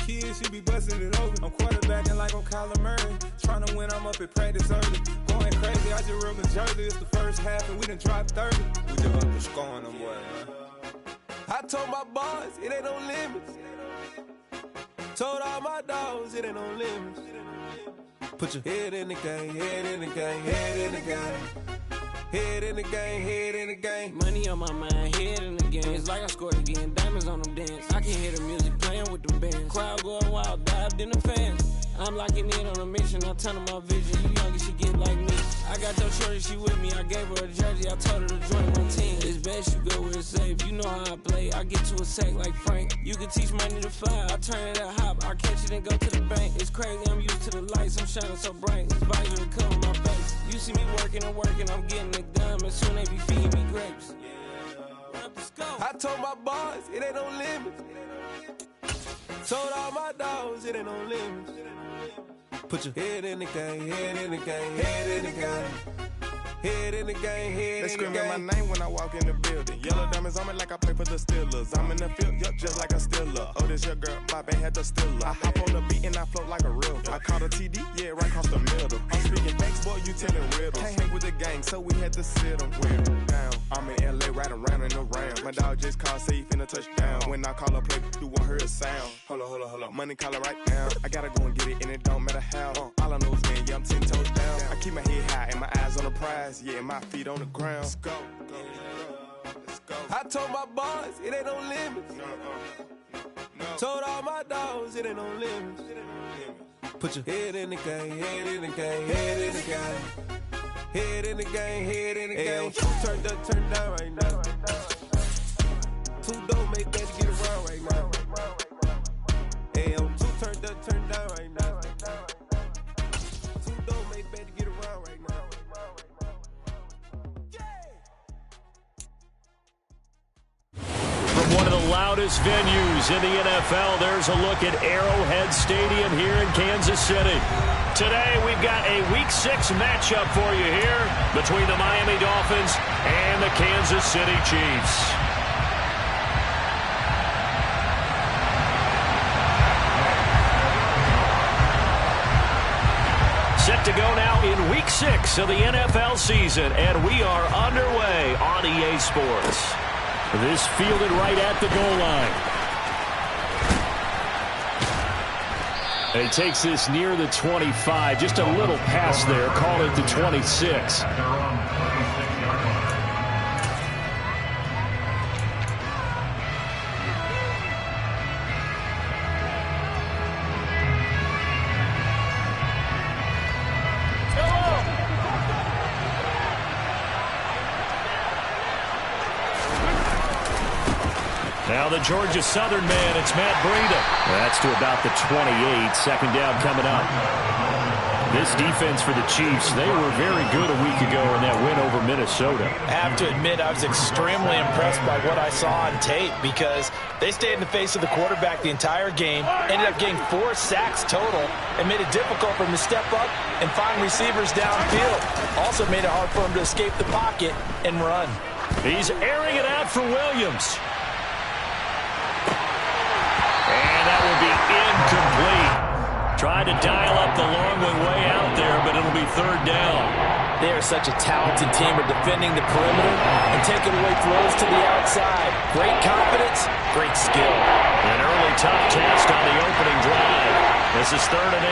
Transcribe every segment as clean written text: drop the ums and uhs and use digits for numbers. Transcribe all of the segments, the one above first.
kids, she be busting it open. I'm quarterbacking like I'm Kyler Murray. Trying to win, I'm up at practice early. Going crazy, I just rode the jersey. It's the first half and we done dropped 30. We just up the scoring them, boy, man. I told my boys, it ain't no limits. Told all my dogs, it ain't no limits. Put your head in the game, head in the game, head in the game. Head in the game, head in the game. Money on my mind, head in the game. It's like I scored again, diamonds on them dance. I can hear the music playing with them bands. Crowd going wild, dived in the fans. I'm locking in on a mission, I tell her my vision. You young and she get like me. I got no shorty, she with me. I gave her a jersey, I told her to join my team. It's best you go where it's safe. You know how I play. I get to a sack like Frank. You can teach money to fly. I turn it a hop. I catch it and go to the bank. It's crazy, I'm used to the lights. I'm shining so bright. This visor will cover my face. You see me working and working. I'm getting it done. And soon they be feeding me grapes. I told my boys, it ain't no limits. Told all my dogs, it ain't no limits. Put your head in the game, head in the game, head in the game. Head in the game, head in the game. They screaming my name when I walk in the building. Yellow diamonds on me like I play for the Steelers. I'm in the field, yup, just like a Steeler. Oh, this your girl, my band had the Steeler. I hop on the beat and I float like a river. I caught a TD, yeah, right across the middle. I'm speaking facts, boy, you telling riddles. Can't hang with the gang, so we had to sit them down. I'm in LA, right around and around. My dog just called, say he finna touchdown. When I call a play, you won't hear a sound. Hold up, money calling right now. I gotta go and get it, and it don't matter how. All I know is, man, yeah, I'm 10 toes down. I keep my head high and my eyes on the prize. Yeah, and my feet on the ground. Let's go. Let's go. I told my boys, it ain't no limits. No. Told all my dogs, it ain't no limits. Put your head in the game, head in the game, head in the game. Head in the game, head in the game. Turned up, turned down right now. Too dope, make that get around right now. Hey, I'm too turned up, turned down right now. Too dope, make that get around right now. From one of the loudest venues in the NFL, there's a look at Arrowhead Stadium here in Kansas City. Today, we've got a Week 6 matchup for you here between the Miami Dolphins and the Kansas City Chiefs. Set to go now in Week 6 of the NFL season, and we are underway on EA Sports. This fielded right at the goal line. And he takes this near the 25. Just a little pass there. Call it the 26. Now the Georgia Southern man, it's Matt Breida. That's to about the 28. Second down coming up. This defense for the Chiefs, they were very good a week ago in that win over Minnesota. I have to admit, I was extremely impressed by what I saw on tape because they stayed in the face of the quarterback the entire game, ended up getting 4 sacks total, and made it difficult for him to step up and find receivers downfield. Also made it hard for him to escape the pocket and run. He's airing it out for Williams. And that will be incomplete. Tried to dial up the long one way out there, but it'll be third down. They are such a talented team at defending the perimeter and taking away throws to the outside. Great confidence, great skill. An early tough test on the opening drive. This is 3rd and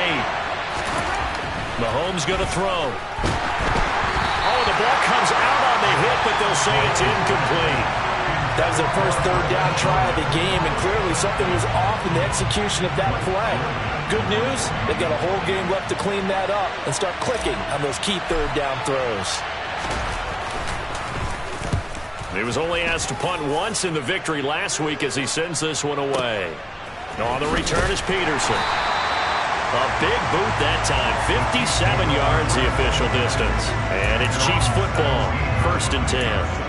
8. Mahomes going to throw. Oh, the ball comes out on the hit, but they'll say it's incomplete. That was their first third down try of the game, and clearly something was off in the execution of that play. Good news, they've got a whole game left to clean that up and start clicking on those key third down throws. He was only asked to punt once in the victory last week as he sends this one away. On the return is Peterson. A big boot that time, 57 yards the official distance. And it's Chiefs football, 1st and 10.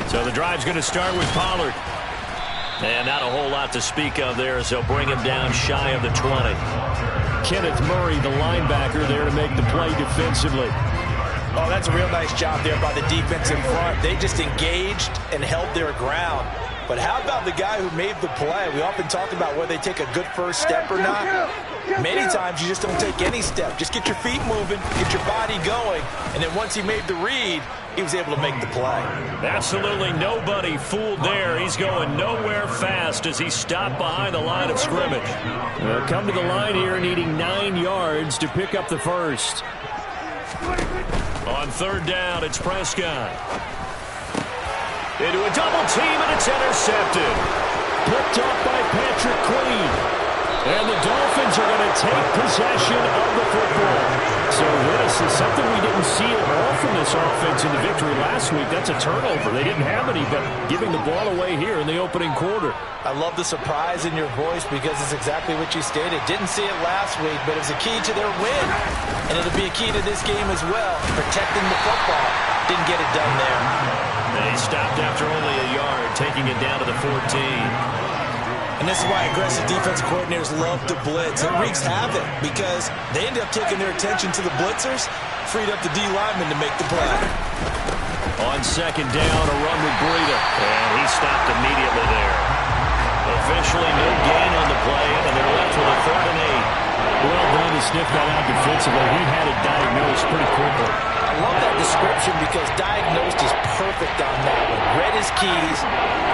So the drive's going to start with Pollard. And not a whole lot to speak of there as they'll bring him down shy of the 20. Kenneth Murray, the linebacker, there to make the play defensively. Oh, that's a real nice job there by the defense in front. They just engaged and held their ground. But how about the guy who made the play? We often talk about whether they take a good first step or not. Many times you just don't take any step. Just get your feet moving, get your body going, and then once he made the read, he was able to make the play. Absolutely nobody fooled there. He's going nowhere fast as he stopped behind the line of scrimmage. They'll come to the line here needing 9 yards to pick up the first. On third down, it's Prescott. Into a double team, and it's intercepted. Picked off by Patrick Queen. And the Dolphins are going to take possession of the football. So this is something we didn't see at all from this offense in the victory last week. That's a turnover. They didn't have any, but giving the ball away here in the opening quarter. I love the surprise in your voice because it's exactly what you stated. Didn't see it last week, but it was a key to their win. And it'll be a key to this game as well, protecting the football. Didn't get it done there. They stopped after only a yard, taking it down to the 14. And this is why aggressive defensive coordinators love to blitz. It wreaks havoc because they end up taking their attention to the blitzers, freed up the D lineman to make the play. On second down, a run with Breida. And he stopped immediately there. Officially no gain on the play, and they're left with a 3rd and 8. Well done to sniff that out defensively. He had it diagnosed pretty quickly. I love that description because diagnosed is perfect on that one. Read his keys,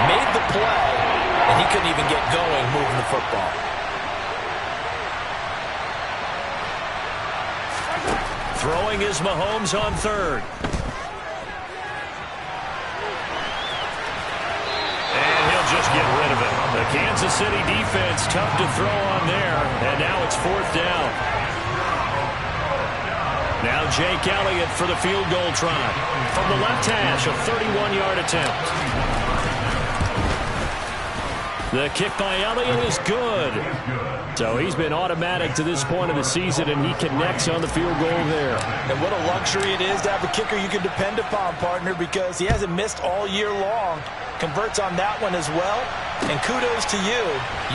made the play, and he couldn't even get going moving the football. Throwing is Mahomes on 3rd. And he'll just get rid of it. The Kansas City defense tough to throw on there. And now it's 4th down. Now Jake Elliott for the field goal try. From the left hash, a 31-yard attempt. The kick by Elliott is good. So he's been automatic to this point of the season, and he connects on the field goal there. And what a luxury it is to have a kicker you can depend upon, partner, because he hasn't missed all year long. Converts on that one as well. And kudos to you.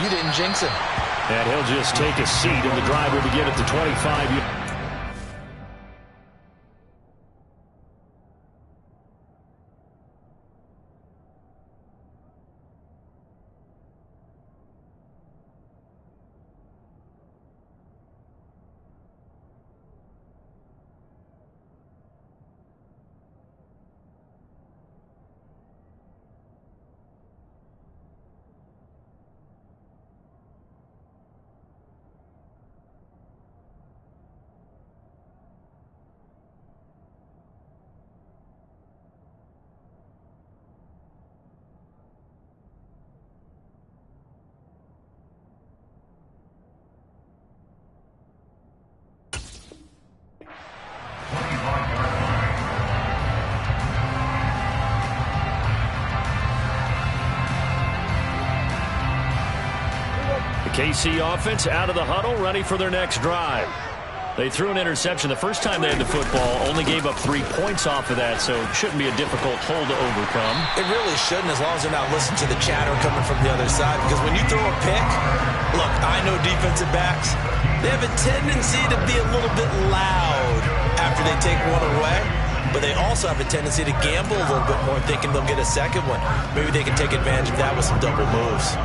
You didn't jinx him. And he'll just take a seat, and the drive will begin at the 25. KC offense out of the huddle, ready for their next drive. They threw an interception the first time they had the football, only gave up 3 points off of that, so it shouldn't be a difficult hole to overcome. It really shouldn't, as long as they're not listening to the chatter coming from the other side, because when you throw a pick, look, I know defensive backs, they have a tendency to be a little bit loud after they take one away, but they also have a tendency to gamble a little bit more, thinking they'll get a second one. Maybe they can take advantage of that with some double moves.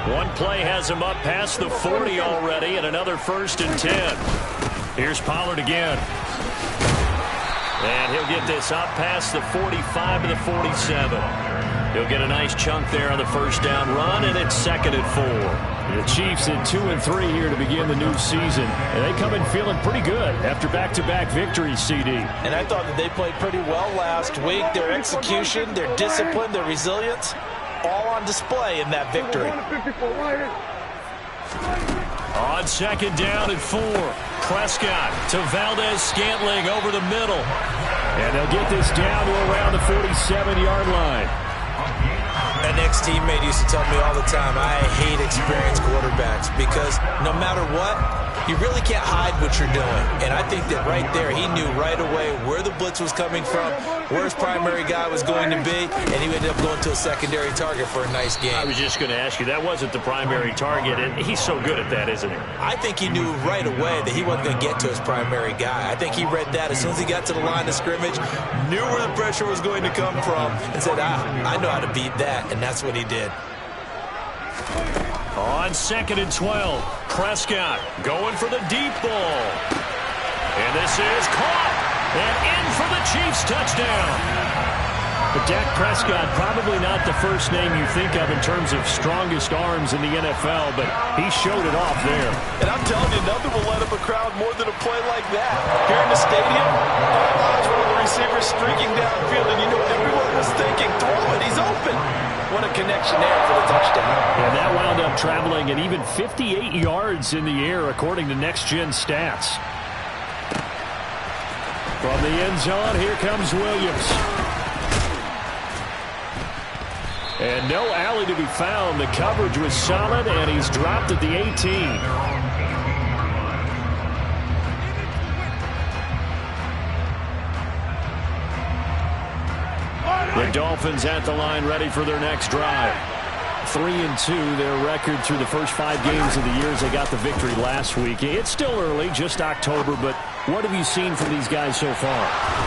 One play has him up past the 40 already, and another 1st and 10. Here's Pollard again. And he'll get this up past the 45 to the 47. He'll get a nice chunk there on the first down run, and it's 2nd and 4. The Chiefs at 2-3 here to begin the new season. And they come in feeling pretty good after back-to-back victories, CD. And I thought that they played pretty well last week. Their execution, their discipline, their resilience, all on display in that victory. On 2nd down and 4. Prescott to Valdez-Scantling over the middle. And they'll get this down to around the 47-yard line. An ex-teammate used to tell me all the time, I hate experienced quarterbacks because no matter what, You really can't hide what you're doing. And I think that right there, he knew right away where the blitz was coming from, where his primary guy was going to be, and he ended up going to a secondary target for a nice game. I was just going to ask you, that wasn't the primary target, and he's so good at that, isn't he? I think he knew right away that he wasn't going to get to his primary guy. I think he read that as soon as he got to the line of scrimmage, knew where the pressure was going to come from, and said, I know how to beat that, and that's what he did. On 2nd and 12, Prescott going for the deep ball. And this is caught and in for the Chiefs touchdown. But Dak Prescott, probably not the first name you think of in terms of strongest arms in the NFL, but he showed it off there. And I'm telling you, nothing will let up a crowd more than a play like that. Here in the stadium, all eyes were on the receiver streaking downfield, and you know everyone was thinking, throw it, he's open. What a connection there for the touchdown. And that wound up traveling at even 58 yards in the air, according to Next Gen Stats. From the end zone, here comes Williams. And no alley to be found. The coverage was solid, and he's dropped at the 18. The Dolphins at the line, ready for their next drive. 3-2, their record through the first 5 games of the year as they got the victory last week. It's still early, just October, but what have you seen from these guys so far?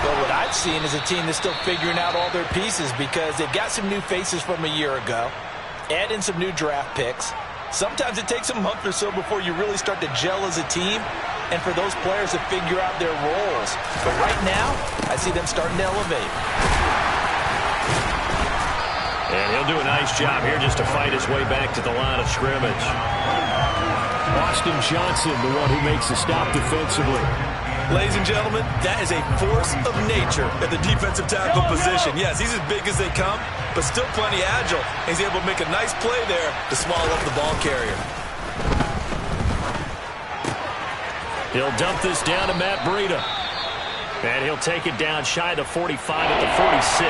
Well, what I've seen is a team that's still figuring out all their pieces because they've got some new faces from a year ago, add in some new draft picks. Sometimes it takes a month or so before you really start to gel as a team and for those players to figure out their roles. But right now, I see them starting to elevate. And he'll do a nice job here just to fight his way back to the line of scrimmage. Austin Johnson, the one who makes the stop defensively. Ladies and gentlemen, that is a force of nature at the defensive tackle position. Yes, he's as big as they come, but still plenty agile. He's able to make a nice play there to swallow up the ball carrier. He'll dump this down to Matt Breida. And he'll take it down shy of the 45 at the 46.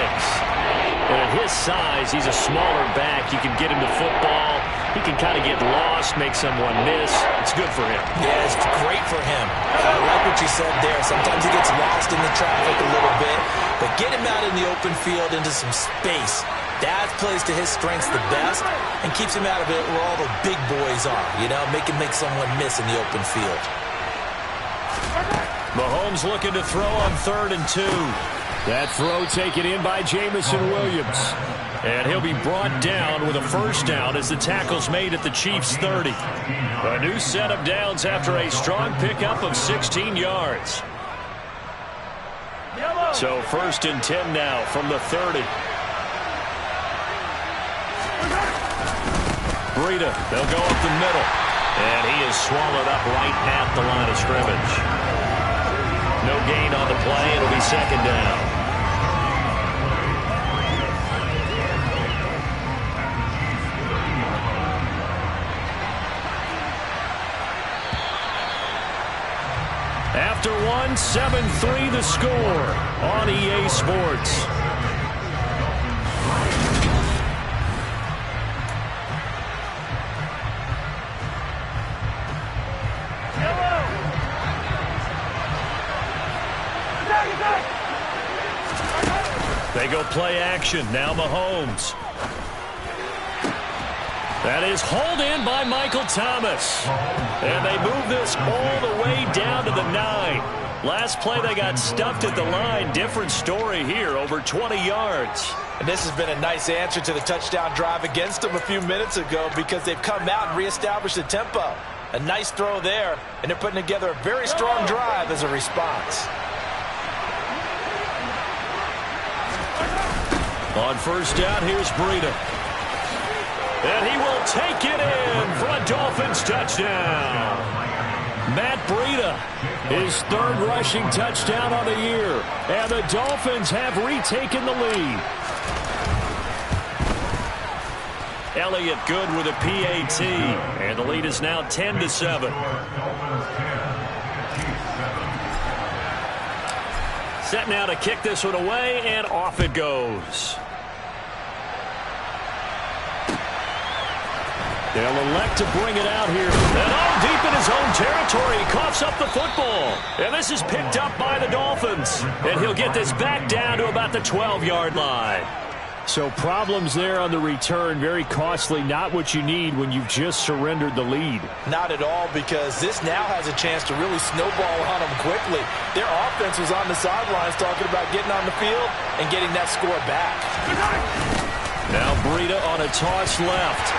And at his size, he's a smaller back. You can get him to football. He can kind of get lost, make someone miss. It's good for him. Yeah, it's great for him. I like what you said there. Sometimes he gets lost in the traffic a little bit. But get him out in the open field into some space. That plays to his strengths the best and keeps him out of it where all the big boys are. You know, make him make someone miss in the open field. Mahomes looking to throw on 3rd and 2. That throw taken in by Jamison Williams. And he'll be brought down with a first down as the tackle's made at the Chiefs' 30. A new set of downs after a strong pickup of 16 yards. So 1st and 10 now from the 30. Breida, they'll go up the middle. And he is swallowed up right at the line of scrimmage. No gain on the play. It'll be 2nd down. After one, 7-3 the score on EA Sports. They go play action. Now Mahomes. That is hauled in by Michael Thomas. And they move this all the way down to the 9. Last play they got stuffed at the line. Different story here, over 20 yards. And this has been a nice answer to the touchdown drive against them a few minutes ago because they've come out and reestablished the tempo. A nice throw there, and they're putting together a very strong drive as a response. On first down, here's Breida. And he will take it in for a Dolphins touchdown. Matt Breida, his 3rd rushing touchdown on the year. And the Dolphins have retaken the lead. Elliott good with a PAT. And the lead is now 10-7. Set now to kick this one away, and off it They'll elect to bring it out here. And all deep in his own territory, he coughs up the football. And this is picked up by the Dolphins. And he'll get this back down to about the 12-yard line. So problems there on the return, very costly, not what you need when you've just surrendered the lead. Not at all, because this now has a chance to really snowball on them quickly. Their offense was on the sidelines talking about getting on the field and getting that score back. Now Breida on a toss left.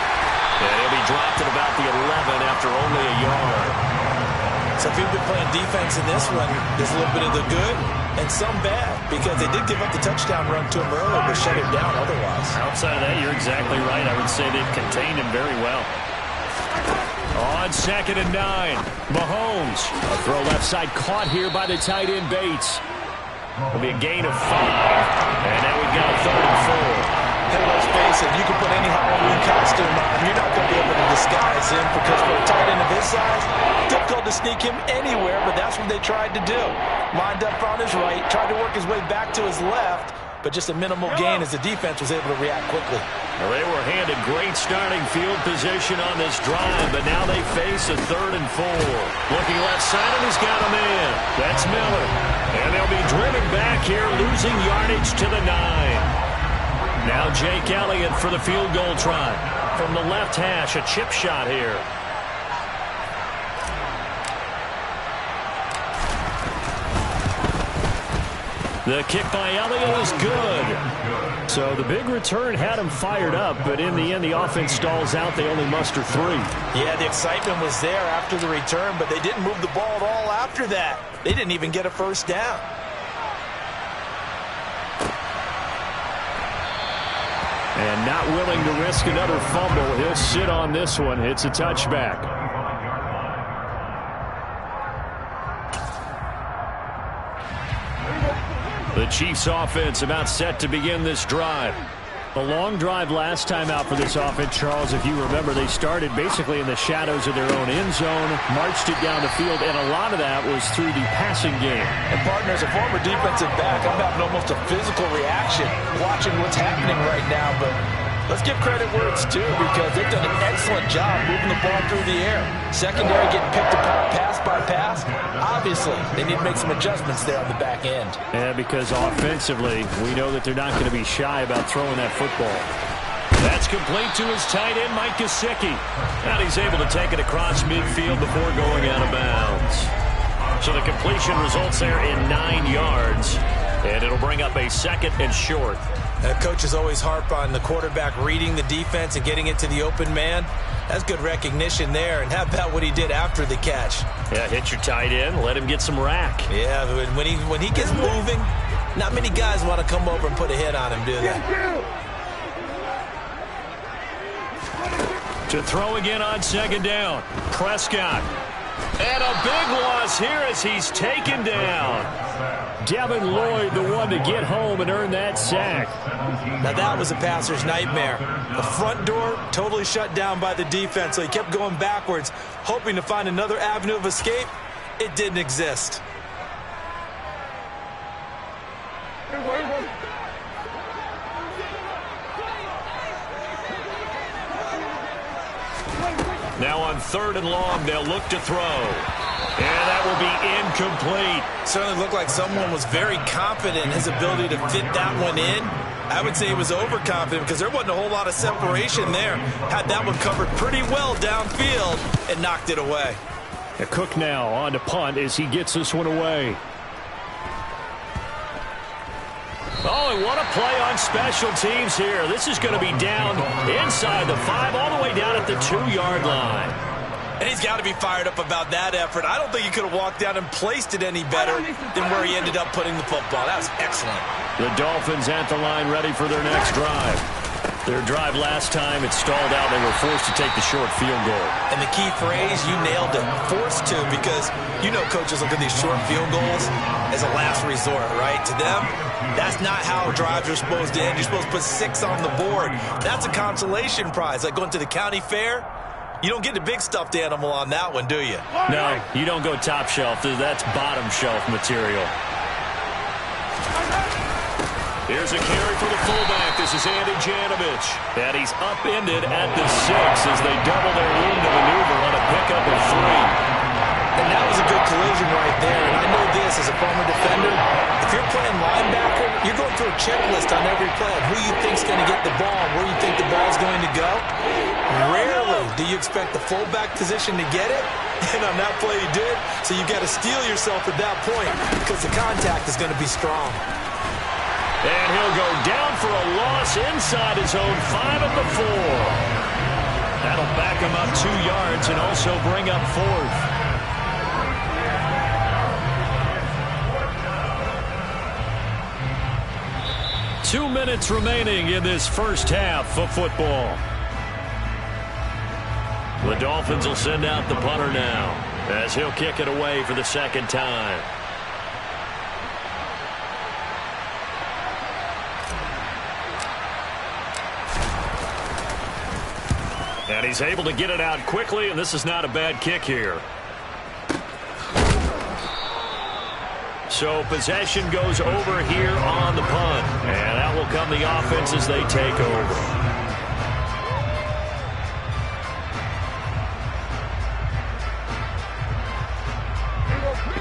And he'll be dropped at about the 11 after only a yard. So if you've been playing defense in this one, there's a little bit of the good and some bad, because they did give up the touchdown run to him earlier, but shut him down otherwise. Outside of that, you're exactly right. I would say they've contained him very well. On 2nd and 9, Mahomes. A throw left side caught here by the tight end Bates. It'll be a gain of 5. And now we've got a 3rd and 4. And let's face it, you can put any Halloween costume on, you're not going to be able to disguise him, because for a tight end of his size, difficult to sneak him anywhere, but that's what they tried to do. Lined up on his right, tried to work his way back to his left, but just a minimal gain as the defense was able to react quickly. Well, they were handed great starting field position on this drive, but now they face a 3rd and 4. Looking left side, and he's got a man. That's Miller. And they'll be driven back here, losing yardage to the 9. Now Jake Elliott for the field goal try. From the left hash, a chip shot here. The kick by Elliott is good. So the big return had him fired up, but in the end, the offense stalls out. They only muster 3. Yeah, the excitement was there after the return, but they didn't move the ball at all after that. They didn't even get a first down. And not willing to risk another fumble. He'll sit on this one. It's a touchback. The Chiefs offense about set to begin this drive. A long drive last time out for this offense, Charles. If you remember, they started basically in the shadows of their own end zone, marched it down the field, and a lot of that was through the passing game. And, partner, as a former defensive back, I'm having almost a physical reaction watching what's happening right now. But let's give credit where it's due, because they've done an excellent job moving the ball through the air. Secondary getting picked apart pass by pass. Obviously, they need to make some adjustments there on the back end. Yeah, because offensively, we know that they're not going to be shy about throwing that football. That's complete to his tight end, Mike Gesicki. And he's able to take it across midfield before going out of bounds. So the completion results there in 9 yards. And it'll bring up a 2nd and short. Coaches always harp on the quarterback reading the defense and getting it to the open man. That's good recognition there. And how about what he did after the catch? Yeah, hit your tight end, let him get some rack. Yeah, when he gets moving, not many guys want to come over and put a hit on him, do they? To throw again on 2nd down. Prescott. And a big loss here as he's taken down. Devin Lloyd, the one to get home and earn that sack. Now that was a passer's nightmare. The front door totally shut down by the defense, so he kept going backwards, hoping to find another avenue of escape. It didn't exist. Now on 3rd and long, they'll look to throw. And that will be incomplete. Certainly looked like someone was very confident in his ability to fit that one in. I would say he was overconfident, because there wasn't a whole lot of separation there. Had that one covered pretty well downfield and knocked it away. Cook now on to punt as he gets this one away. Oh, and what a play on special teams here. This is going to be down inside the 5, all the way down at the 2-yard line. And he's got to be fired up about that effort. I don't think he could have walked down and placed it any better than where he ended up putting the football. That was excellent. The Dolphins at the line, ready for their next drive. Their drive last time, it stalled out. They were forced to take the short field goal. And the key phrase, you nailed it, forced to, because you know coaches look at these short field goals as a last resort, right? To them, that's not how drives are supposed to end. You're supposed to put 6 on the board. That's a consolation prize, like going to the county fair. You don't get the big stuffed animal on that one, do you? No, you don't go top shelf. That's bottom shelf material. Here's a carry for the fullback. This is Andy Janovich. And he's upended at the 6 as they double their room to maneuver on a pickup of 3. And that was a good collision right there. And I know this as a former defender. If you're playing linebacker, you're going through a checklist on every play of who you think's going to get the ball and where you think the ball's going to go. Rarely do you expect the fullback position to get it. And on that play he did. So you've got to steel yourself at that point because the contact is going to be strong. And he'll go down for a loss inside his own 5 at the 4. That'll back him up 2 yards and also bring up 4th. 2 minutes remaining in this first half of football. The Dolphins will send out the punter now as he'll kick it away for the second time. And he's able to get it out quickly, and this is not a bad kick here. So possession goes over here on the punt. And that will come the offense as they take over.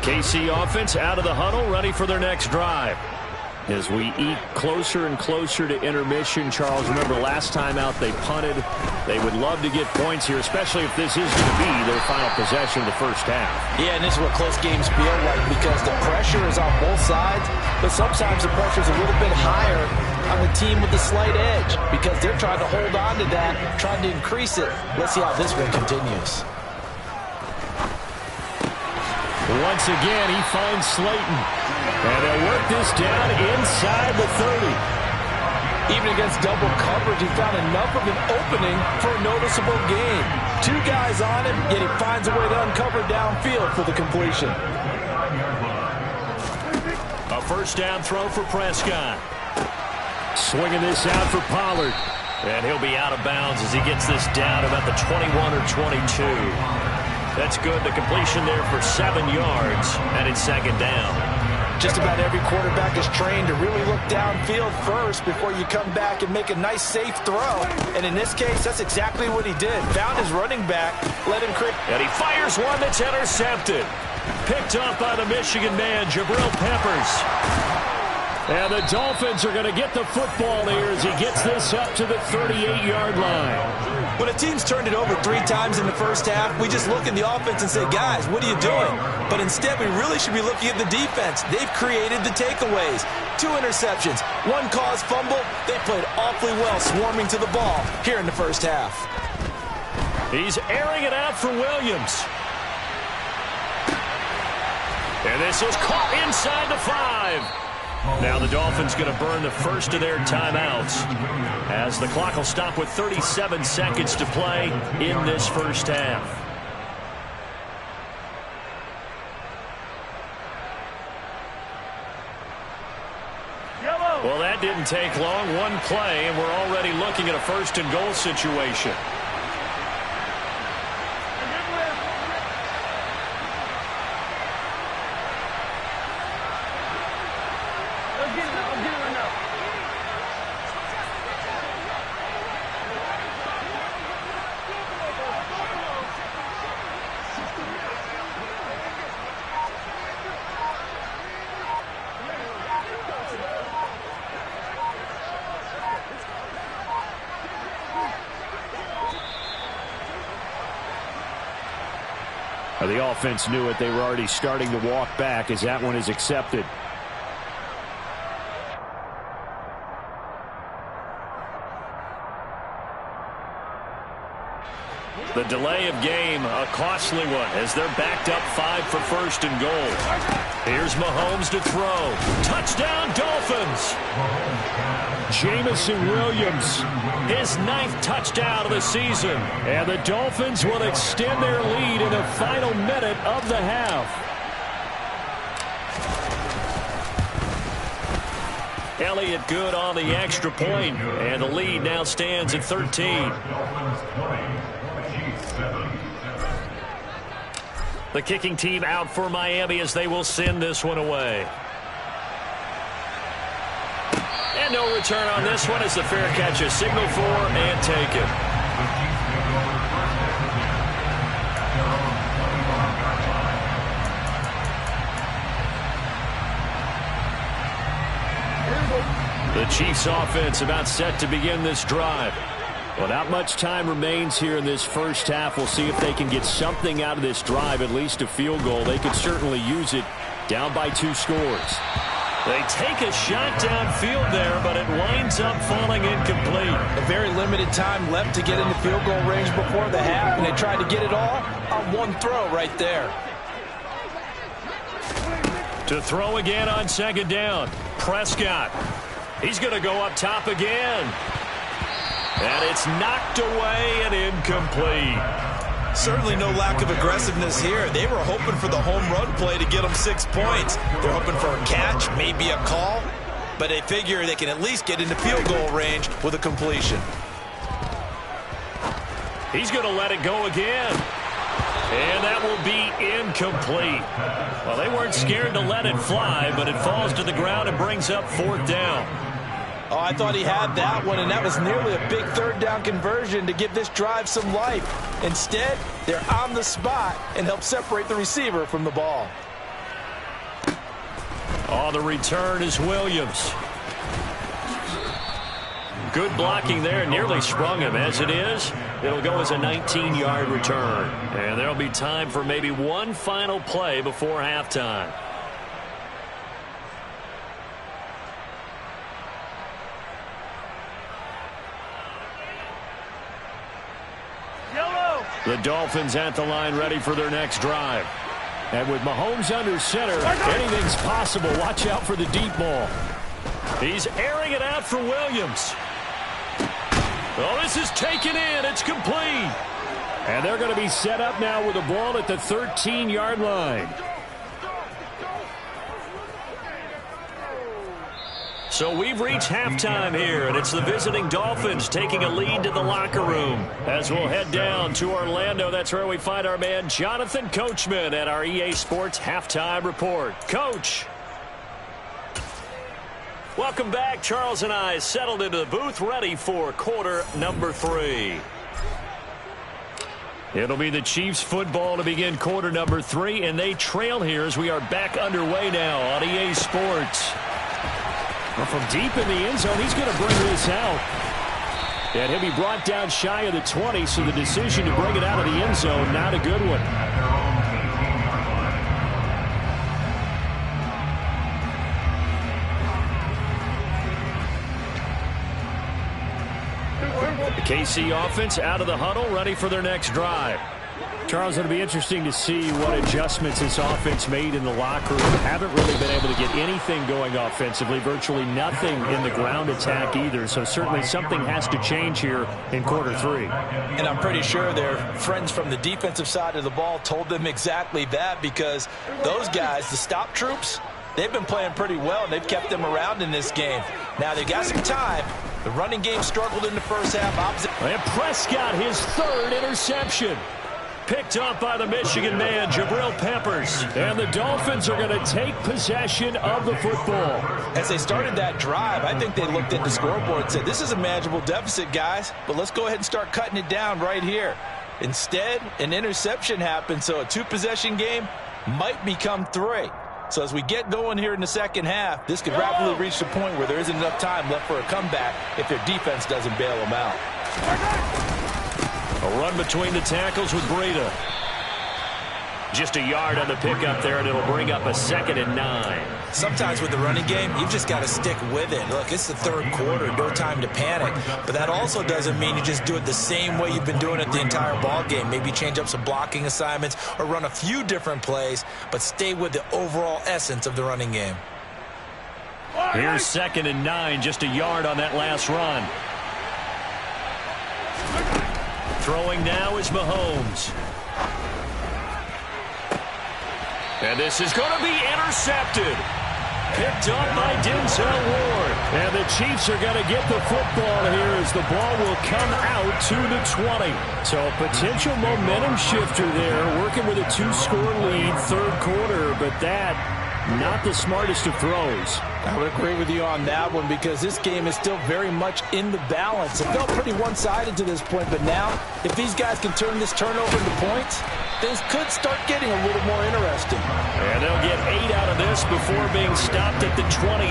KC offense out of the huddle, ready for their next drive. As we eat closer and closer to intermission, Charles, remember last time out they punted. They would love to get points here, especially if this is going to be their final possession of the first half. Yeah, and this is what close games feel like because the pressure is on both sides, but sometimes the pressure is a little bit higher on the team with the slight edge because they're trying to hold on to that, trying to increase it. Let's see how this one continues. Once again, he finds Slayton. And they'll work this down inside the 30. Even against double coverage, he found enough of an opening for a noticeable gain. 2 guys on him, yet he finds a way to uncover downfield for the completion. A first down throw for Prescott. Swinging this out for Pollard. And he'll be out of bounds as he gets this down about the 21 or 22. That's good. The completion there for 7 yards, and it's second down. Just about every quarterback is trained to really look downfield first before you come back and make a nice, safe throw. And in this case, that's exactly what he did. Found his running back, let him create. And he fires one that's intercepted. Picked up by the Michigan man, Jabril Peppers. And the Dolphins are going to get the football here as he gets this up to the 38-yard line. When a team's turned it over 3 times in the first half, we just look at the offense and say, guys, what are you doing? But instead, we really should be looking at the defense. They've created the takeaways. 2 interceptions, 1 caused fumble. They played awfully well swarming to the ball here in the first half. He's airing it out for Williams. And this is caught inside the 5. Now the Dolphins going to burn the first of their timeouts as the clock will stop with 37 seconds to play in this first half. Well, that didn't take long. 1 play, and we're already looking at a first and goal situation. The offense knew it. They were already starting to walk back as that one is accepted. The delay of game, a costly one, as they're backed up 5 for first and goal. Here's Mahomes to throw. Touchdown, Dolphins! Jamison Williams, his 9th touchdown of the season. And the Dolphins will extend their lead in the final minute of the half. Elliott good on the extra point, and the lead now stands at 13. The kicking team out for Miami as they will send this one away. no return on this one as the fair catch is signaled for and taken. The Chiefs offense about set to begin this drive. Well, not much time remains here in this first half. We'll see if they can get something out of this drive, at least a field goal. They could certainly use it, down by 2 scores. They take a shot downfield there, but it winds up falling incomplete. A very limited time left to get into field goal range before the half, and they tried to get it all on one throw right there. To throw again on second down, Prescott. He's going to go up top again. And it's knocked away and incomplete. Certainly no lack of aggressiveness here. They were hoping for the home run play to get them 6 points. They're hoping for a catch, maybe a call, but they figure they can at least get into field goal range with a completion. He's going to let it go again. And that will be incomplete. Well, they weren't scared to let it fly, but it falls to the ground and brings up 4th down. Oh, I thought he had that one, and that was nearly a big 3rd down conversion to give this drive some life. Instead, they're on the spot and help separate the receiver from the ball. On the return is Williams. Good blocking there, nearly sprung him. As it is, it'll go as a 19-yard return. And there'll be time for maybe one final play before halftime. The Dolphins at the line ready for their next drive. And with Mahomes under center, anything's possible. Watch out for the deep ball. He's airing it out for Williams. Oh, this is taken in. It's complete. And they're going to be set up now with a ball at the 13-yard line. So we've reached halftime here, and it's the visiting Dolphins taking a lead to the locker room. As we'll head down to Orlando, that's where we find our man Jonathan Coachman at our EA Sports Halftime Report. Coach. Welcome back. Charles and I settled into the booth, ready for quarter number 3. It'll be the Chiefs football to begin quarter number 3, and they trail here as we are back underway now on EA Sports. Well, from deep in the end zone, he's going to bring this out. And he'll be brought down shy of the 20, so the decision to bring it out of the end zone, not a good one. The KC offense out of the huddle, ready for their next drive. Charles, it'll be interesting to see what adjustments this offense made in the locker room. Haven't really been able to get anything going offensively, virtually nothing in the ground attack either. So certainly something has to change here in quarter 3. And I'm pretty sure their friends from the defensive side of the ball told them exactly that, because those guys, the stop troops, they've been playing pretty well, and they've kept them around in this game. Now they've got some time. The running game struggled in the first half. And Prescott, his 3rd interception. Picked up by the Michigan man, Jabril Peppers. And the Dolphins are going to take possession of the football. As they started that drive, I think they looked at the scoreboard and said, this is a manageable deficit, guys, but let's go ahead and start cutting it down right here. Instead, an interception happened, so a 2-possession game might become 3. So as we get going here in the second half, this could rapidly reach the point where there isn't enough time left for a comeback if their defense doesn't bail them out. A run between the tackles with Breida. Just a yard on the pickup there, and it'll bring up a 2nd and 9. Sometimes with the running game, you've just got to stick with it. Look, it's the 3rd quarter, no time to panic. But that also doesn't mean you just do it the same way you've been doing it the entire ball game. Maybe change up some blocking assignments or run a few different plays, but stay with the overall essence of the running game. Here's 2nd and 9, just a yard on that last run. Throwing now is Mahomes. And this is going to be intercepted. Picked up by Denzel Ward. And the Chiefs are going to get the football here as the ball will come out to the 20. So a potential momentum shifter there, working with a 2-score lead, 3rd quarter. But that not the smartest of throws. I would agree with you on that one because this game is still very much in the balance. It felt pretty one-sided to this point, but now if these guys can turn this turnover into points, things could start getting a little more interesting. And they'll get 8 out of this before being stopped at the 28.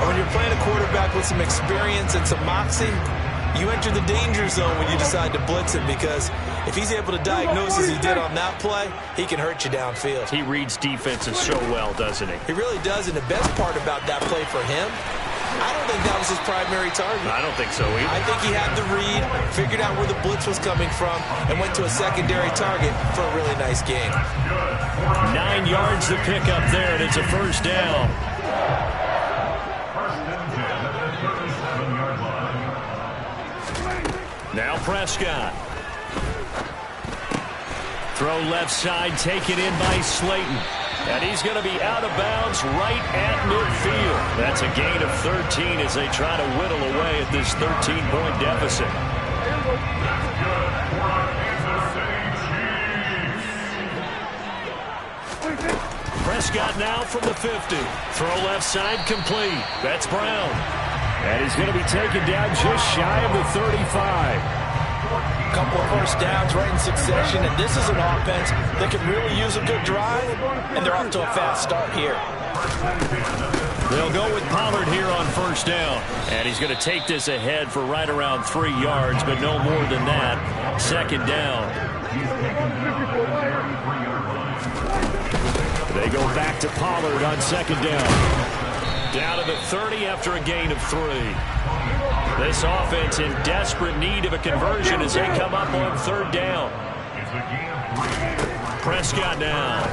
When you're playing a quarterback with some experience and some moxie, you enter the danger zone when you decide to blitz him because if he's able to diagnose as he did on that play, he can hurt you downfield. He reads defenses so well, doesn't he? He really does, and the best part about that play for him, I don't think that was his primary target. I don't think so either. I think he had the read, figured out where the blitz was coming from, and went to a secondary target for a really nice gain. 9 yards to pick up there, and it's a first down. Now Prescott. Throw left side, taken in by Slayton. And he's going to be out of bounds right at midfield. That's a gain of 13 as they try to whittle away at this 13-point deficit. Prescott now from the 50. Throw left side complete. That's Brown. And he's going to be taken down just shy of the 35. Couple of first downs right in succession, and this is an offense that can really use a good drive, and they're off to a fast start here. They'll go with Pollard here on first down. And he's going to take this ahead for right around 3 yards, but no more than that. Second down. They go back to Pollard on second down. Down to the 30 after a gain of 3. This offense in desperate need of a conversion as they come up on third down. Prescott now.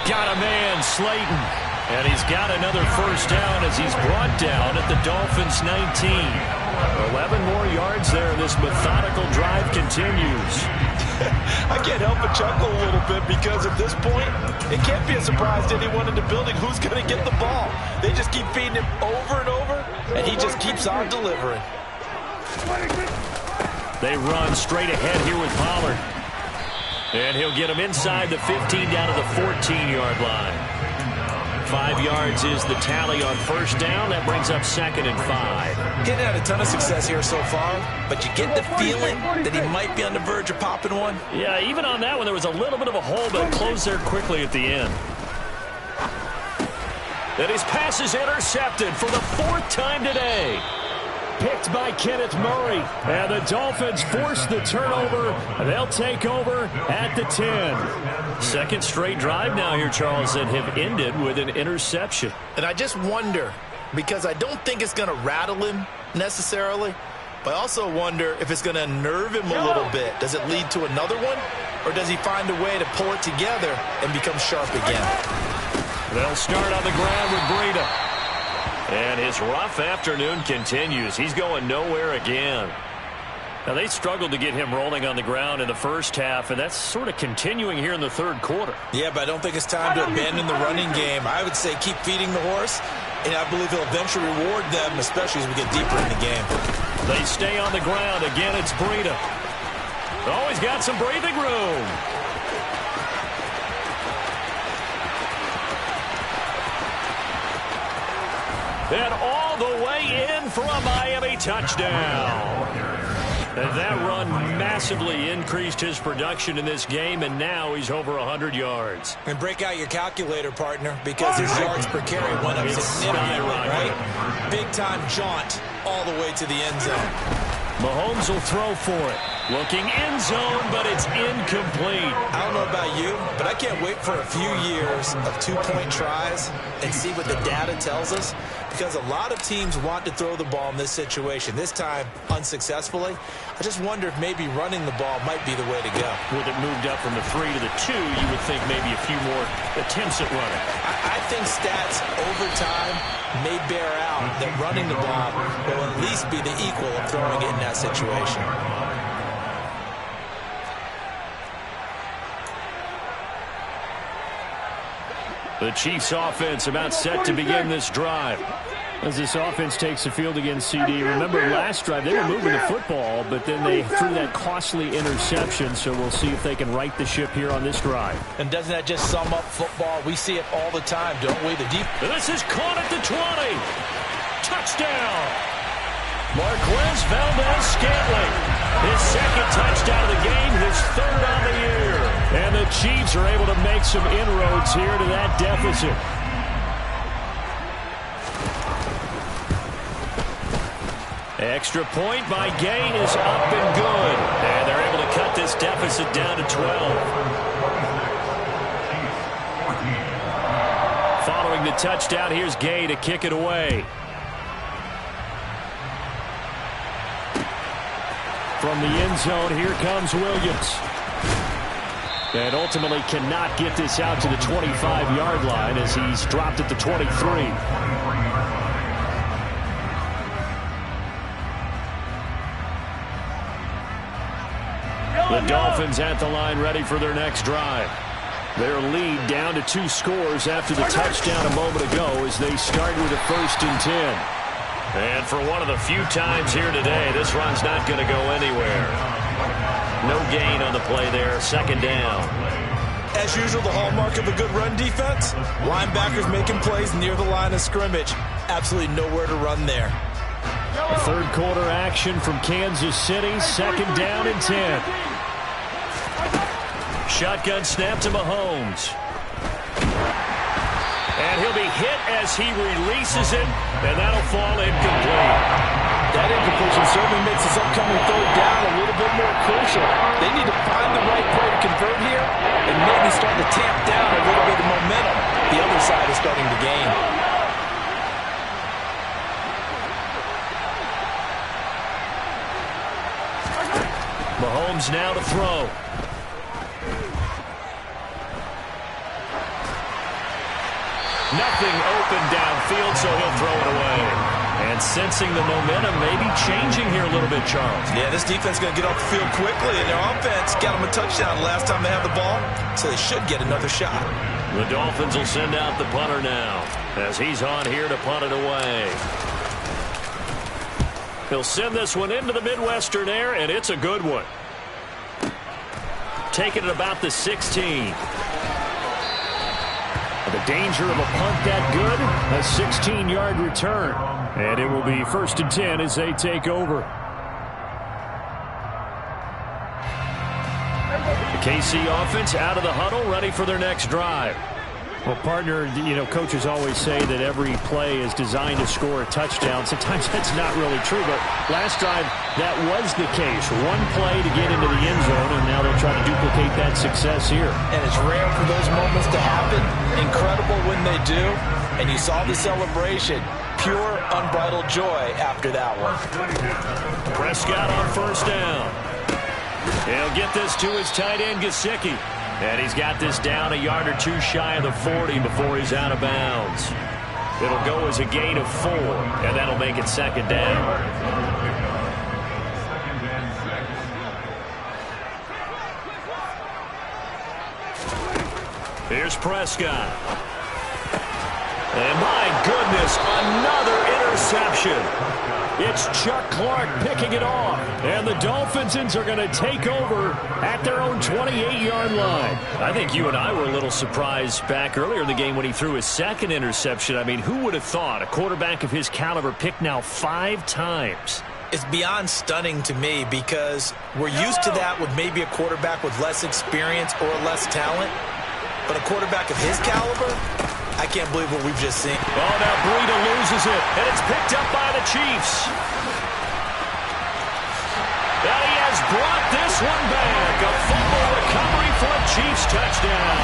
Got a man, Slayton. And he's got another first down as he's brought down at the Dolphins' 19. 11 more yards there. This methodical drive continues. I can't help but chuckle a little bit because at this point, it can't be a surprise to anyone in the building who's going to get the ball. They just keep feeding him over and over, and he just keeps on delivering. They run straight ahead here with Pollard. And he'll get him inside the 15 down to the 14-yard line. 5 yards is the tally on first down. That brings up second and 5. Getting had a ton of success here so far, but you get the feeling that he might be on the verge of popping one. Yeah, even on that one, there was a little bit of a hole, but closed there quickly at the end. And his pass is intercepted for the 4th time today. Picked by Kenneth Murray. And the Dolphins force the turnover. They'll take over at the 10. Second straight drive now here, Charles, that have ended with an interception. And I just wonder, because I don't think it's going to rattle him necessarily, but I also wonder if it's going to unnerve him a little bit. Does it lead to another one, or does he find a way to pull it together and become sharp again? They'll start on the ground with Breida. And his rough afternoon continues. He's going nowhere again. Now, they struggled to get him rolling on the ground in the first half, and that's sort of continuing here in the third quarter. Yeah, but I don't think it's time to abandon the running game. I would say keep feeding the horse, and I believe he'll eventually reward them, especially as we get deeper in the game. They stay on the ground. Again, it's Breida. Oh, he's got some breathing room. And all the way in for a Miami touchdown. And that run massively increased his production in this game, and now he's over 100 yards. And break out your calculator, partner, because his yards per carry went up significantly, right? Big-time jaunt all the way to the end zone. Mahomes will throw for it. Looking end zone, but it's incomplete. I don't know about you, but I can't wait for a few years of two-point tries and see what the data tells us, because a lot of teams want to throw the ball in this situation. This time, unsuccessfully. I just wonder if maybe running the ball might be the way to go. With it moved up from the 3 to the 2, you would think maybe a few more attempts at running. I think stats over time may bear out that running the ball will at least be the equal of throwing it in that situation. The Chiefs offense about set to begin this drive. As this offense takes the field against CD. Remember last drive, they were moving the football, but then they threw that costly interception, so we'll see if they can right the ship here on this drive. And doesn't that just sum up football? We see it all the time, don't we? This is caught at the 20. Touchdown. Marquez Valdez-Scantling. His second touchdown of the game, his third on the year. And the Chiefs are able to make some inroads here to that deficit. Extra point by Gay is up and good. And they're able to cut this deficit down to 12. Following the touchdown, here's Gay to kick it away. From the end zone, here comes Williams. And ultimately cannot get this out to the 25-yard line as he's dropped at the 23. The Dolphins at the line ready for their next drive. Their lead down to 2 scores after the touchdown a moment ago as they start with a 1st and 10. And for one of the few times here today, this run's not going to go anywhere. No gain on the play there, 2nd down. As usual, the hallmark of a good run defense, linebackers making plays near the line of scrimmage. Absolutely nowhere to run there. Third quarter action from Kansas City, 2nd down and 10. Shotgun snap to Mahomes. And he'll be hit as he releases it, and that'll fall incomplete. That incompletion certainly makes this upcoming 3rd down a little bit more crucial. They need to find the right play to convert here and maybe start to tamp down a little bit of momentum. The other side is starting to gain. Mahomes now to throw. Nothing open downfield, so he'll throw it away. And sensing the momentum may be changing here a little bit, Charles. Yeah, this defense is going to get off the field quickly, and their offense got them a touchdown last time they had the ball, so they should get another shot. The Dolphins will send out the punter now as he's on here to punt it away. He'll send this one into the Midwestern air, and it's a good one. Taking it about the 16. The danger of a punt that good, a 16-yard return. And it will be 1st and 10 as they take over. The KC offense out of the huddle, ready for their next drive. Well, partner, you know, coaches always say that every play is designed to score a touchdown. Sometimes that's not really true, but last drive that was the case. One play to get into the end zone, and now they'll try to duplicate that success here. And it's rare for those moments to happen. Incredible when they do. And you saw the celebration. Pure, unbridled joy after that one. Prescott on 1st down. He'll get this to his tight end, Gesicki. And he's got this down a yard or 2 shy of the 40 before he's out of bounds. It'll go as a gain of 4, and that'll make it 2nd down. Here's Prescott. And my goodness, another interception. It's Chuck Clark picking it off. And the Dolphins are going to take over at their own 28-yard line. I think you and I were a little surprised back earlier in the game when he threw his 2nd interception. I mean, who would have thought a quarterback of his caliber picked now 5 times? It's beyond stunning to me because we're used to that with maybe a quarterback with less experience or less talent. But a quarterback of his caliber, I can't believe what we've just seen. Oh, now Breida loses it, and it's picked up by the Chiefs. And he has brought this one back. A fumble recovery for a Chiefs touchdown.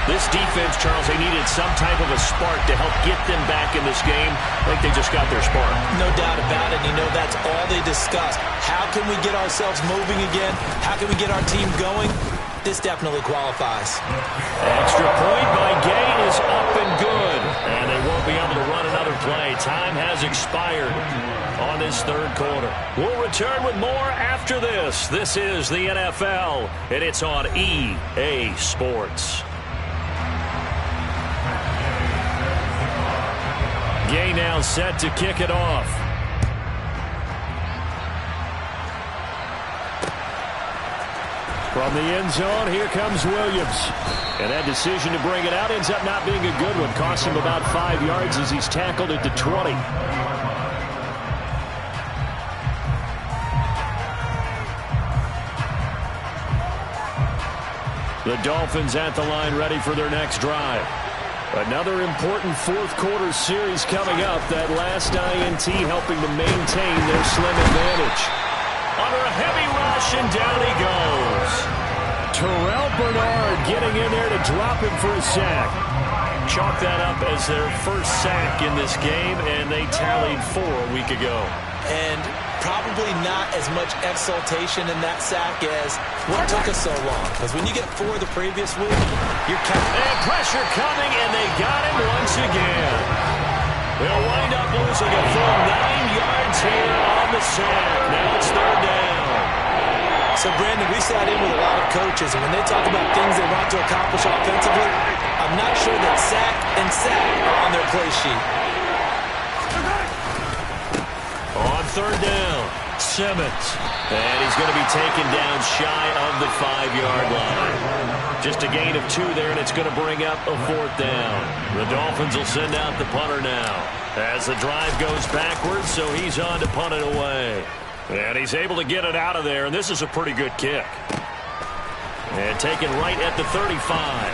This defense, Charles, they needed some type of a spark to help get them back in this game. I think they just got their spark. No doubt about it. You know, that's all they discussed. How can we get ourselves moving again? How can we get our team going? This definitely qualifies. Extra point by Gay is up and good. And they won't be able to run another play. Time has expired on this 3rd quarter. We'll return with more after this. This is the NFL, and it's on EA Sports. Gay now set to kick it off. From the end zone, here comes Williams. And that decision to bring it out ends up not being a good one. Costs him about 5 yards as he's tackled at the 20. The Dolphins at the line ready for their next drive. Another important fourth quarter series coming up. That last INT helping to maintain their slim advantage. Under a heavy rush, and down he goes. Terrell Bernard getting in there to drop him for a sack. Chalk that up as their first sack in this game, and they tallied 4 a week ago. And probably not as much exultation in that sack as what took us so long. Because when you get 4 the previous week, you're counting. And pressure coming, and they got him once again. They'll wind up losing a full 9 yards here on the sack. Now it's 3rd down. So, Brandon, we sat in with a lot of coaches, and when they talk about things they want to accomplish offensively, I'm not sure that sack and sack are on their play sheet. On 3rd down, Simmons. And he's going to be taken down shy of the 5-yard line. Just a gain of 2 there, and it's going to bring up a 4th down. The Dolphins will send out the punter now as the drive goes backwards, so he's on to punt it away. And he's able to get it out of there, and this is a pretty good kick. And taken right at the 35.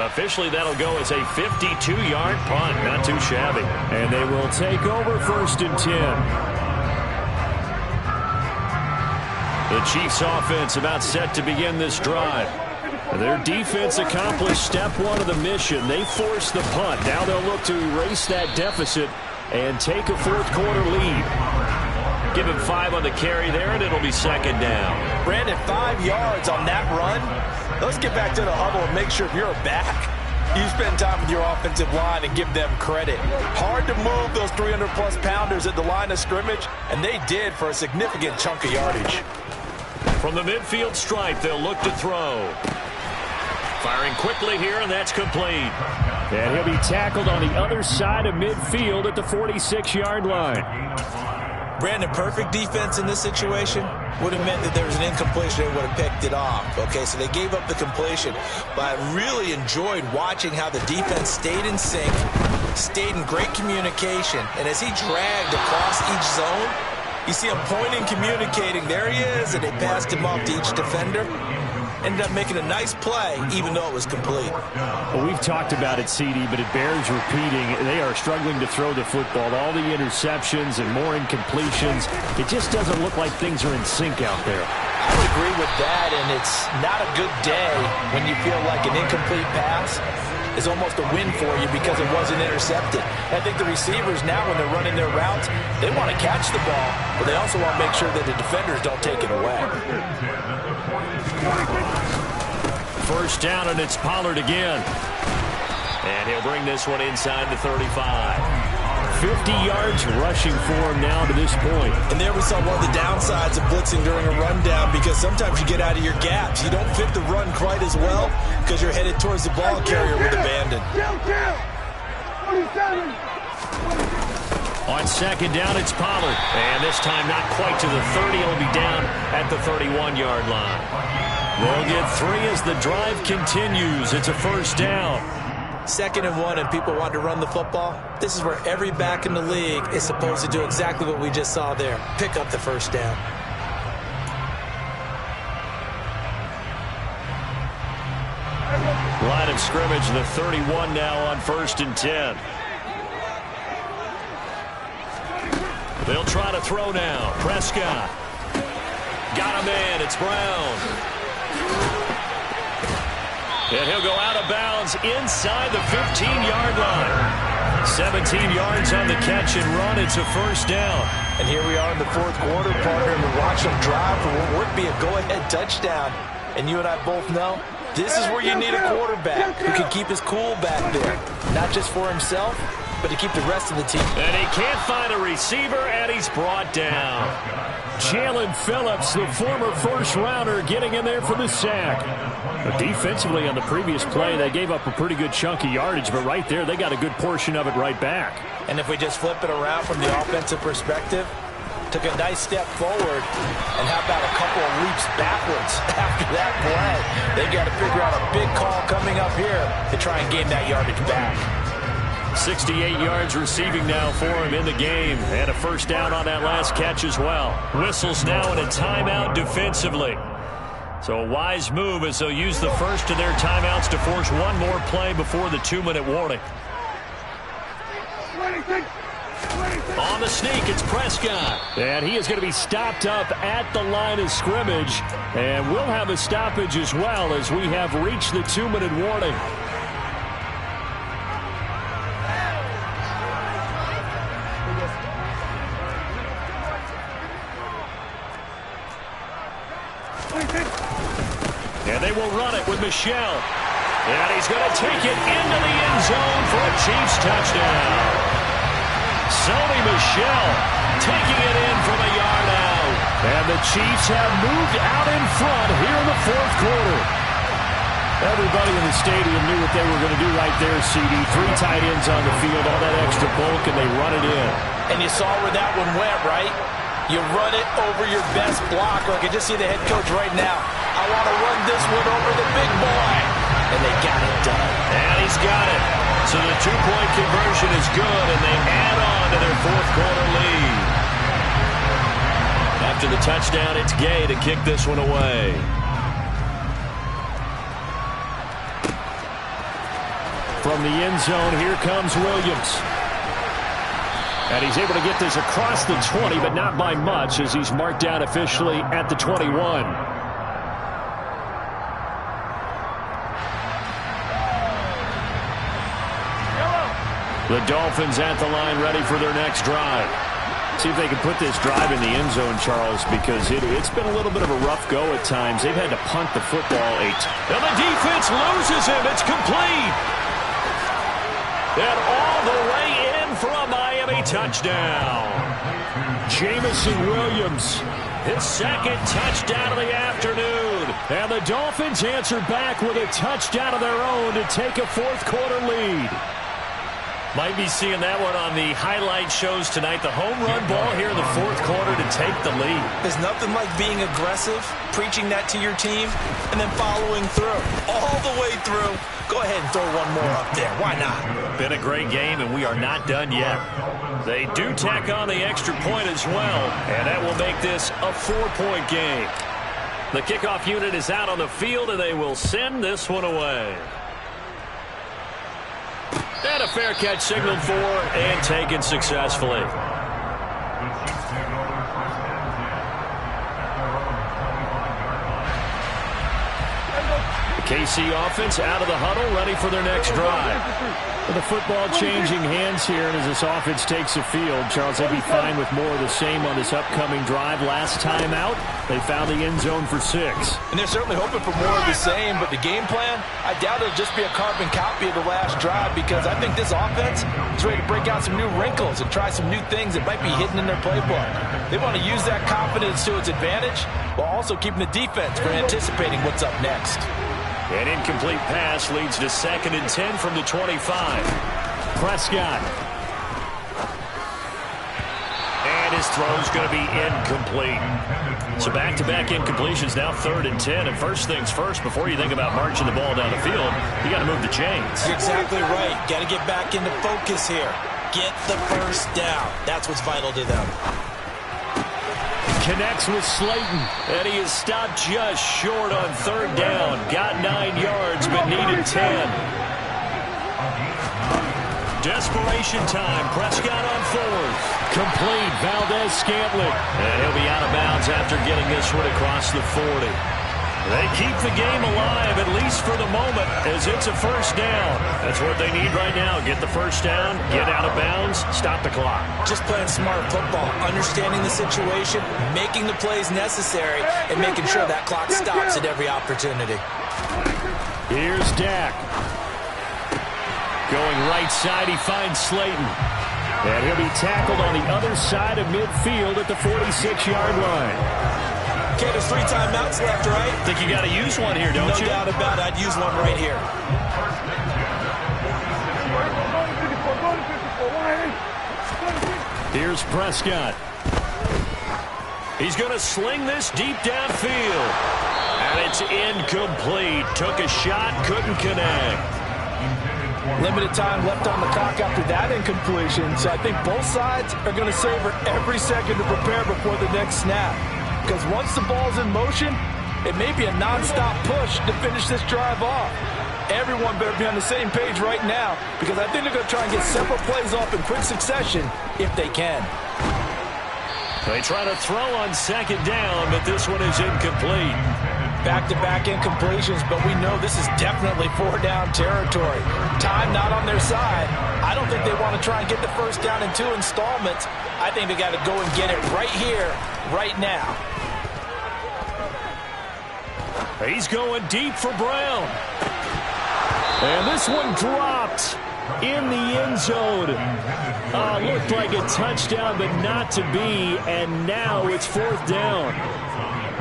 Officially, that'll go as a 52-yard punt. Not too shabby. And they will take over 1st and 10. The Chiefs' offense about set to begin this drive. Their defense accomplished step 1 of the mission. They forced the punt. Now they'll look to erase that deficit and take a fourth quarter lead. Give him 5 on the carry there, and it'll be 2nd down. Brandon, 5 yards on that run. Let's get back to the huddle and make sure if you're a back, you spend time with your offensive line and give them credit. Hard to move those 300-plus pounders at the line of scrimmage, and they did for a significant chunk of yardage. From the midfield stripe, they'll look to throw. Firing quickly here, and that's complete. And he'll be tackled on the other side of midfield at the 46-yard line. Brandon, perfect defense in this situation would have meant that there was an incompletion. They would have picked it off. Okay, so they gave up the completion. But I really enjoyed watching how the defense stayed in sync, stayed in great communication. And as he dragged across each zone, you see him pointing, communicating. There he is, and they passed him off to each defender. Ended up making a nice play, even though it was complete. Well, we've talked about it, CD, but it bears repeating. They are struggling to throw the football. All the interceptions and more incompletions. It just doesn't look like things are in sync out there. I would agree with that, and it's not a good day when you feel like an incomplete pass is almost a win for you because it wasn't intercepted. I think the receivers now, when they're running their routes, they want to catch the ball, but they also want to make sure that the defenders don't take it away. 1st down, and it's Pollard again. And he'll bring this one inside the 35. 50 yards rushing for him now to this point. And there we saw one of the downsides of blitzing during a rundown, because sometimes you get out of your gaps. You don't fit the run quite as well because you're headed towards the ball carrier with abandon. On 2nd down, it's Pollard. And this time not quite to the 30. He'll be down at the 31-yard line. They'll get 3 as the drive continues. It's a 1st down. 2nd and 1, and people want to run the football. This is where every back in the league is supposed to do exactly what we just saw there. Pick up the 1st down. Line of scrimmage, the 31 now on 1st and 10. They'll try to throw now. Prescott. Got a man. It's Brown. And he'll go out of bounds inside the 15-yard line. 17 yards on the catch and run. It's a 1st down. And here we are in the 4th quarter, partner, and we watch them drive for what would be a go-ahead touchdown. And you and I both know this is where you need a quarterback who can keep his cool back there. Not just for himself, but to keep the rest of the team. And he can't find a receiver, and he's brought down. Jalen Phillips, the former first-rounder, getting in there for the sack. But defensively on the previous play, they gave up a pretty good chunk of yardage, but right there, they got a good portion of it right back. And if we just flip it around from the offensive perspective, took a nice step forward, and how about a couple of leaps backwards after that play? They've got to figure out a big call coming up here to try and gain that yardage back. 68 yards receiving now for him in the game, and a first down on that last catch as well. Whistles now and a timeout defensively. So a wise move as they'll use the first of their timeouts to force one more play before the 2-minute warning. On the sneak, it's Prescott. And he is going to be stopped up at the line of scrimmage. And we'll have a stoppage as well as we have reached the 2-minute warning. And they will run it with Michel. And he's going to take it into the end zone for a Chiefs touchdown. Sony Michel taking it in from a yard out. And the Chiefs have moved out in front here in the fourth quarter. Everybody in the stadium knew what they were going to do right there, CD. 3 tight ends on the field, all that extra bulk, and they run it in. And you saw where that one went, right? You run it over your best blocker. I can just see the head coach right now. I want to run this one over the big boy. And they got it done. And he's got it. So the 2-point conversion is good, and they add on to their fourth quarter lead. After the touchdown, it's Gay to kick this one away. From the end zone, here comes Williams. And he's able to get this across the 20, but not by much, as he's marked down officially at the 21. The Dolphins at the line, ready for their next drive. See if they can put this drive in the end zone, Charles, because it's been a little bit of a rough go at times. They've had to punt the football. And the defense loses him. It's complete. And all the way in for a Miami touchdown. Jamison Williams. His second touchdown of the afternoon. And the Dolphins answer back with a touchdown of their own to take a fourth quarter lead. Might be seeing that one on the highlight shows tonight. The home run ball here in the fourth quarter to take the lead. There's nothing like being aggressive, preaching that to your team, and then following through. All the way through. Go ahead and throw one more up there. Why not? Been a great game, and we are not done yet. They do tack on the extra point as well, and that will make this a 4-point game. The kickoff unit is out on the field, and they will send this one away. And a fair catch signaled for and taken successfully. The KC offense out of the huddle, ready for their next drive. With the football changing hands here, and as this offense takes the field, Charles, they'd be fine with more of the same on this upcoming drive. Last time out, they found the end zone for 6. And they're certainly hoping for more of the same, but the game plan, I doubt it'll just be a carbon copy of the last drive, because I think this offense is ready to break out some new wrinkles and try some new things that might be hidden in their playbook. They want to use that confidence to its advantage while also keeping the defense from anticipating what's up next. An incomplete pass leads to 2nd and 10 from the 25. Prescott. And his throw's going to be incomplete. So back-to-back incompletions, now 3rd and 10. And first things first, before you think about marching the ball down the field, you got to move the chains. You're exactly right. Got to get back into focus here. Get the first down. That's what's vital to them. Connects with Slayton. And he is stopped just short on 3rd down. Got 9 yards, but needed 10. Desperation time. Prescott on 4th. Complete. Valdez-Scantling. And he'll be out of bounds after getting this one across the 40. They keep the game alive, at least for the moment, as it's a first down. That's what they need right now. Get the first down, get out of bounds, stop the clock. Just playing smart football, understanding the situation, making the plays necessary, and making sure that clock stops at every opportunity. Here's Dak. Going right side, he finds Slayton. And he'll be tackled on the other side of midfield at the 46-yard line. Okay, there's 3 timeouts left, right? I think you got to use one here, don't you? No doubt about it. I'd use one right here. Here's Prescott. He's going to sling this deep downfield. And it's incomplete. Took a shot, couldn't connect. Limited time left on the clock after that incompletion, so I think both sides are going to savor every second to prepare before the next snap. Because once the ball's in motion, it may be a non-stop push to finish this drive off. Everyone better be on the same page right now, because I think they're going to try and get several plays off in quick succession if they can. They try to throw on second down, but this one is incomplete. Back-to-back incompletions, but we know this is definitely 4-down territory. Time not on their side. I don't think they want to try and get the first down in 2 installments. I think they got to go and get it right here, right now. He's going deep for Brown. And this one dropped in the end zone. Looked like a touchdown, but not to be. And now it's 4th down.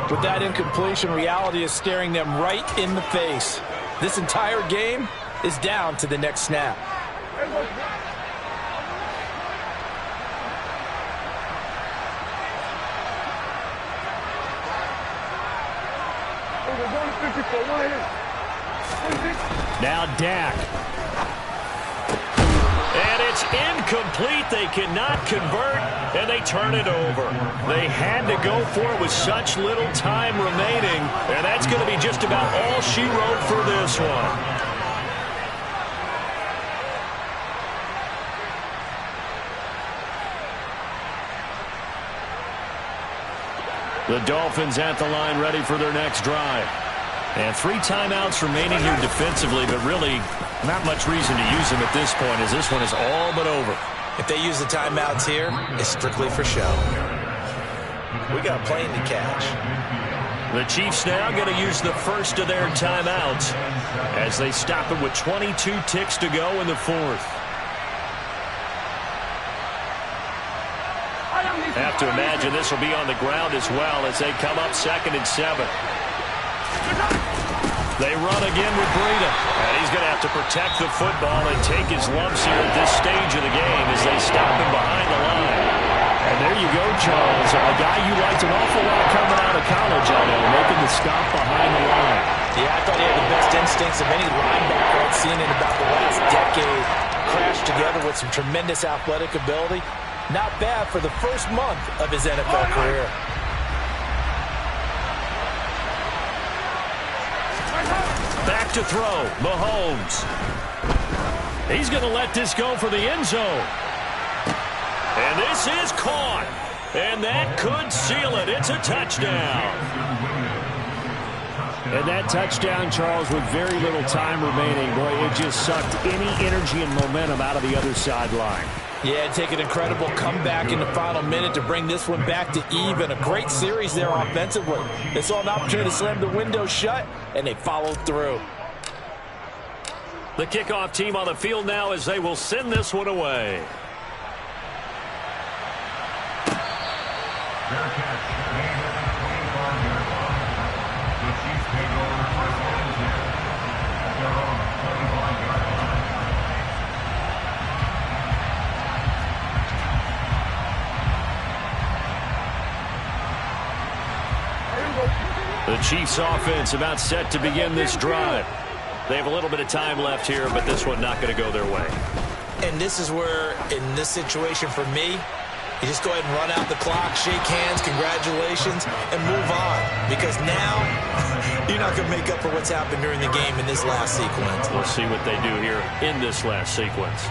With that incompletion, reality is staring them right in the face. This entire game is down to the next snap. Now Dak. And it's incomplete. They cannot convert, and they turn it over. They had to go for it with such little time remaining, and that's going to be just about all she wrote for this one. The Dolphins at the line ready for their next drive. And 3 timeouts remaining here defensively, but really not much reason to use them at this point as this one is all but over. If they use the timeouts here, it's strictly for show. We got a plane to catch. The Chiefs now going to use the first of their timeouts as they stop it with 22 ticks to go in the 4th. Have to imagine this will be on the ground as well as they come up 2nd and 7. They run again with Breida. And he's going to have to protect the football and take his lumps here at this stage of the game as they stop him behind the line. And there you go, Charles. A guy you liked an awful lot coming out of college, I know, making the stop behind the line. Yeah, I thought he had the best instincts of any linebacker I'd seen in about the last decade. Crashed together with some tremendous athletic ability. Not bad for the first month of his NFL career. Back to throw, Mahomes. He's going to let this go for the end zone. And this is caught. And that could seal it. It's a touchdown. And that touchdown, Charles, with very little time remaining, boy, it just sucked any energy and momentum out of the other sideline. Yeah, take an incredible comeback in the final minute to bring this one back to even. A great series there offensively. They saw an opportunity to slam the window shut, and they followed through. The kickoff team on the field now as they will send this one away. The Chiefs offense about set to begin this drive. They have a little bit of time left here, but this one not going to go their way. And this is where, in this situation for me, you just go ahead and run out the clock, shake hands, congratulations, and move on. Because now, you're not going to make up for what's happened during the game in this last sequence. We'll see what they do here in this last sequence.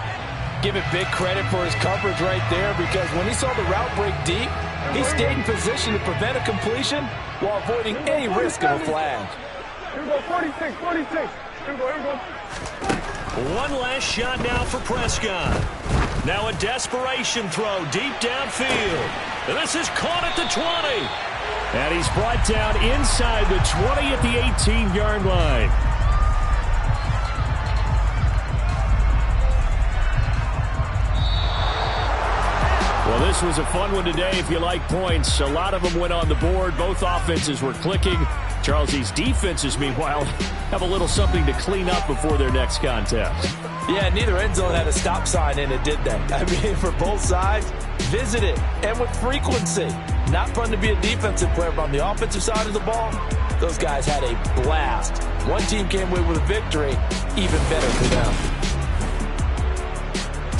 Give it big credit for his coverage right there, because when he saw the route break deep, he stayed in position to prevent a completion while avoiding any risk of a flag. Here we go, 46. Here we go. One last shot now for Prescott. Now a desperation throw deep downfield. And this is caught at the 20. And he's brought down inside the 20 at the 18-yard line. this was a fun one today if you like points. A lot of them went on the board. Both offenses were clicking. Charles, these defenses, meanwhile, have a little something to clean up before their next contest. Yeah, neither end zone had a stop sign in it, did they? I mean, for both sides, visit it, and with frequency. Not fun to be a defensive player, but on the offensive side of the ball, those guys had a blast. One team came away with a victory, even better for them.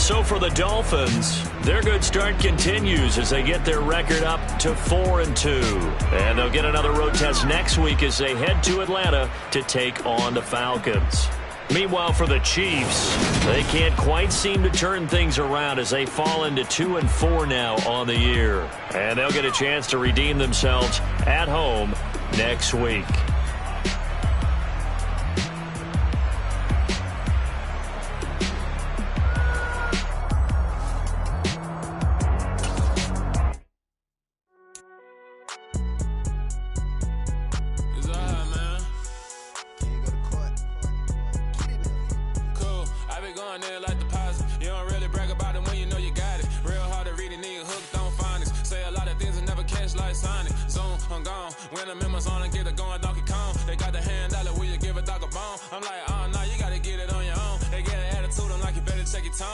So for the Dolphins, their good start continues as they get their record up to 4-2. And they'll get another road test next week as they head to Atlanta to take on the Falcons. Meanwhile, for the Chiefs, they can't quite seem to turn things around as they fall into 2-4 now on the year. And they'll get a chance to redeem themselves at home next week. When the members on and get it going Donkey Kong, they got the hand dollar, will you give a dog a bone? I'm like, oh no, you gotta get it on your own. They get an attitude, I'm like, you better check your tone.